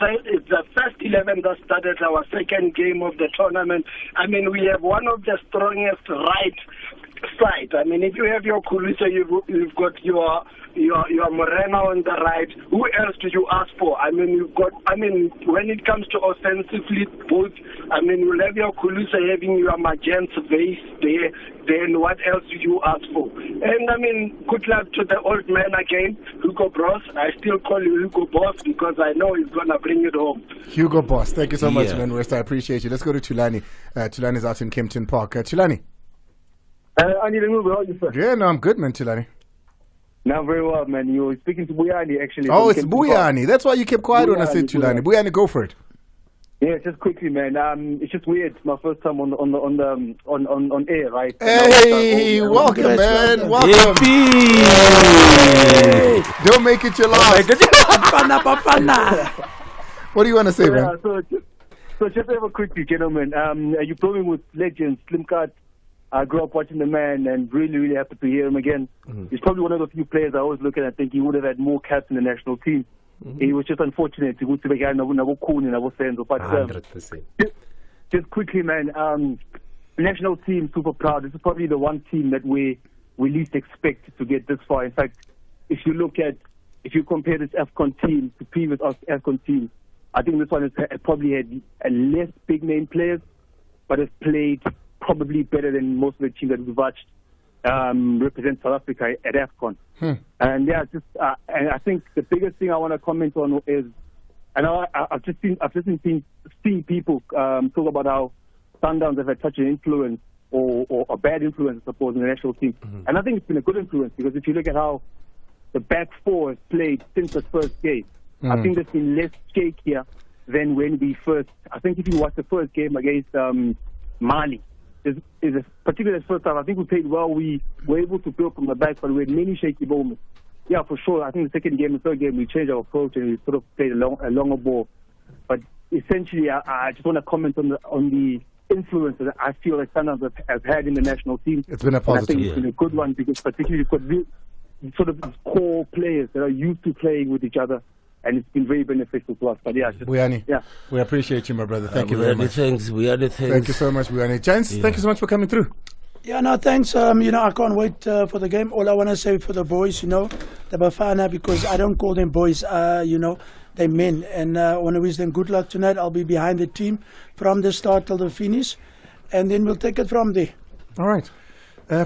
first 11 that started our second game of the tournament. We have one of the strongest right side. If you have your Kulisa, you've got your Moreno on the right. Who else do you ask for? You've got. When it comes to offensively, both. You'll have your Kulisa having your Magenta base there. Then what else do you ask for? And good luck to the old man again, Hugo Boss. I still call you Hugo Boss because I know he's gonna bring it home. Hugo Boss, thank you so much, Yeah. man, West. I appreciate you. Let's go to Tulani. Tulani's out in Kempton Park. Tulani. I need to move. How are you, sir? Yeah, no, I'm good, man, Tulani. Now, very well, man. You were speaking to Buyani, actually. Oh, from it's Kempton Park. Buyani. That's why you kept quiet when I said Tulani. Buyani, go for it. Yeah, just quickly, man. It's just weird. It's my first time on air, right? Hey, welcome, man. Welcome. Don't make it your last. Bafana Bafana. What do you want to say, man? So just ever quickly, gentlemen. You're playing with legends, Slim Cut. I grew up watching the man and really, really happy to hear him again. He's probably one of the few players I always look at and think he would have had more caps in the national team. He was just unfortunate to go to the guy but 100%. just quickly, man, national team, super proud. This is probably the one team that we least expect to get this far. In fact, if you compare this Afcon team to previous Afcon teams, I think this one has probably had a less big name players, but has played probably better than most of the teams that we've watched represent South Africa at Afcon. And yeah, and I think the biggest thing I want to comment on is, and I've just seen people talk about how Sundowns have had such an influence or a bad influence, I suppose, in the national team. And I think it's been a good influence because if you look at how the back four has played since the first game, I think there's been less shakier than when we first. I think if you watch the first game against Mali, particularly the first time, I think we played well. We were able to build from the back, but we had many shaky moments. Yeah, for sure. I think the second game and third game, we changed our approach and we sort of played a longer ball. But essentially, I just want to comment on the influence that I feel like Sundowns have had in the national team. It's been a positive. And I think it's been a good one because particularly for sort of core players that are used to playing with each other. And it's been very beneficial to us. But yeah, we appreciate you, my brother. Thank you very much. Thanks. Thank you so much, Buyani. Gents, thank you so much for coming through. Yeah, no, thanks. I can't wait for the game. All I want to say for the boys, the Bafana, because I don't call them boys, they're men. And I want to wish them good luck tonight. I'll be behind the team from the start till the finish. And then we'll take it from there. All right.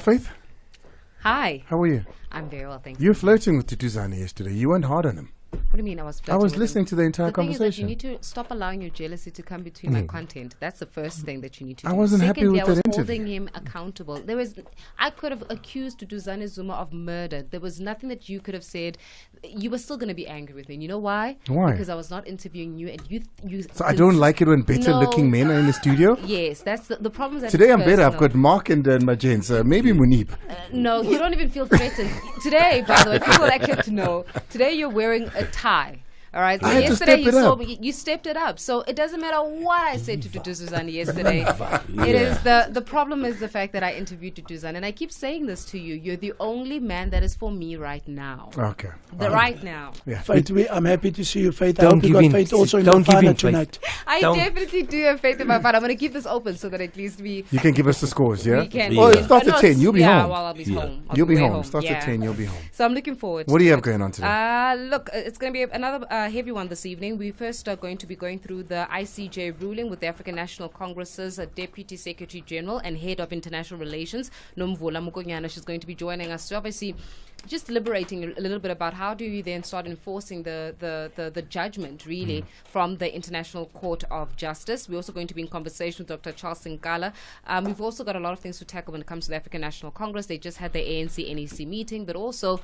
Faith, Hi. how are you? I'm very well, thank You you. were flirting with Tutuzane yesterday. You went hard on him. What do you mean I was I flirting was with listening him? to the entire thing conversation. is that you need to stop allowing your jealousy to come between my content. That's the first thing that you need to do. I wasn't happy Secondly, with I was that interview. holding him accountable. I could have accused Duduzane Zuma of murder. There was nothing that you could have said. You were still going to be angry with me. And you know why? Why? Because I was not interviewing you, and you. So I don't like it when better-looking men are in the studio. Yes, that's the problem. Is that Today it's I'm better. I've personal. got Mark and Majens. Maybe Munib. No, you don't even feel threatened. Today, by the way, people that get to know, today you're wearing a tie. All right. So I had to yesterday step you it saw up. me. You stepped it up. So it doesn't matter what I said to Duduzane yesterday. Yeah. It is the problem is the fact that I interviewed Duduzane, and I keep saying this to you. You're the only man that is for me right now. Okay. Right now. Yeah. Faith, I'm happy to see you, Faith. I Don't hope you give got in. Faith also in Don't give Bafana in, Faith. tonight. I Don't. definitely do have faith in my fun. I'm going to keep this open so that at least we. You can give us the scores, yeah? We can. Well, Yeah. it starts No, at 10. You'll be yeah, home. well, I'll be home. I'll You'll be way home. Starts at Yeah. 10. You'll be home. So I'm looking forward. What do you to have it. going on today? Look, it's going to be another heavy one this evening. We first are going to be going through the ICJ ruling with the African National Congress's Deputy Secretary General and Head of International Relations, Nomvula Mukonyana. She's going to be joining us. So obviously, just deliberating a little bit about how do you then start enforcing the judgment, really, from the International Court of Justice. We're also going to be in conversation with Dr. Charles Sinkala. We've also got a lot of things to tackle when it comes to the African National Congress. They just had their ANC-NEC meeting, but also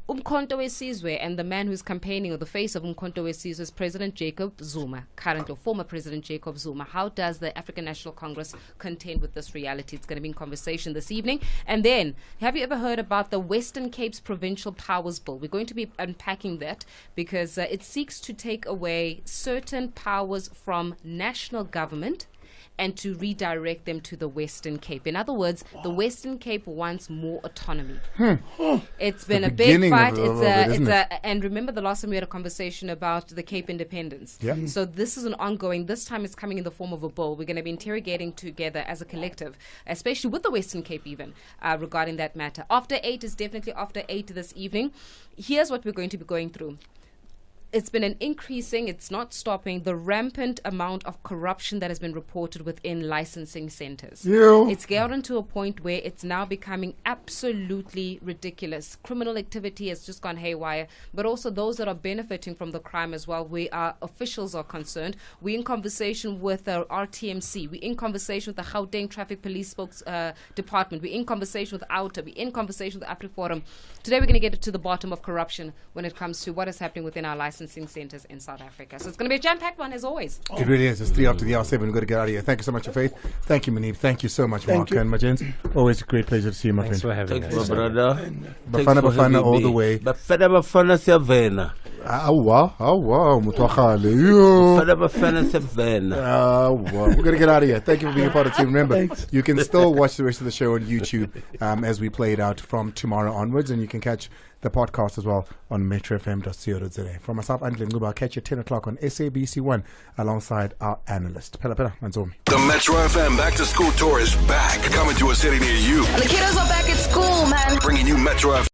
Umkhonto weSizwe, and the man who's campaigning, or the face of Umkhonto weSizwe, is President Jacob Zuma, currently former President Jacob Zuma. How does the African National Congress contend with this reality? It's going to be in conversation this evening. And then, have you ever heard about the Western Cape's Provincial Powers Bill? We're going to be unpacking that because it seeks to take away certain powers from national government and to redirect them to the Western Cape. In other words, the Western Cape wants more autonomy. It's been a big beginning fight. of all that, isn't it? And remember the last time we had a conversation about the Cape independence. Yeah. So this is an ongoing. This time it's coming in the form of a bill. We're going to be interrogating together as a collective, especially with the Western Cape even, regarding that matter. After 8 is definitely after 8 this evening. Here's what we're going to be going through. It's been an increasing, it's not stopping, the rampant amount of corruption that has been reported within licensing centers. Yeah. It's gotten to a point where it's now becoming absolutely ridiculous. Criminal activity has just gone haywire, but also those that are benefiting from the crime as well, where our officials are concerned. We're in conversation with RTMC. We're in conversation with the Gauteng Traffic Police Department. We're in conversation with OUTA. We're in conversation with the AfriForum. Today we're going to get to the bottom of corruption when it comes to what is happening within our licensing centers in South Africa. So it's going to be a jam-packed one as always. It really is. It's 3 after the hour 7. We've got to get out of here. Thank you so much, Faith. Thank you, Munib. Thank you so much, Mark you. and Majens. Always a great pleasure to see you, my Thanks friend. for having Thanks, us. my brother. Bafana Bafana all the way. Bafana Bafana Savannah. Wow. Mutwakhale. Bafana Bafana Savannah. Wow. We're going to get out of here. Thank you for being a part of the team. Remember, you can still watch the rest of the show on YouTube as we play it out from tomorrow onwards, and you can catch the podcast as well on metrofm.co.za. From myself, Andile Nguba, I'll catch you at 10 o'clock on SABC 1 alongside our analyst. Pela Manzomi. The Metro FM Back to School Tour is back, coming to a city near you. The kiddos are back at school, man. Bringing you Metro FM.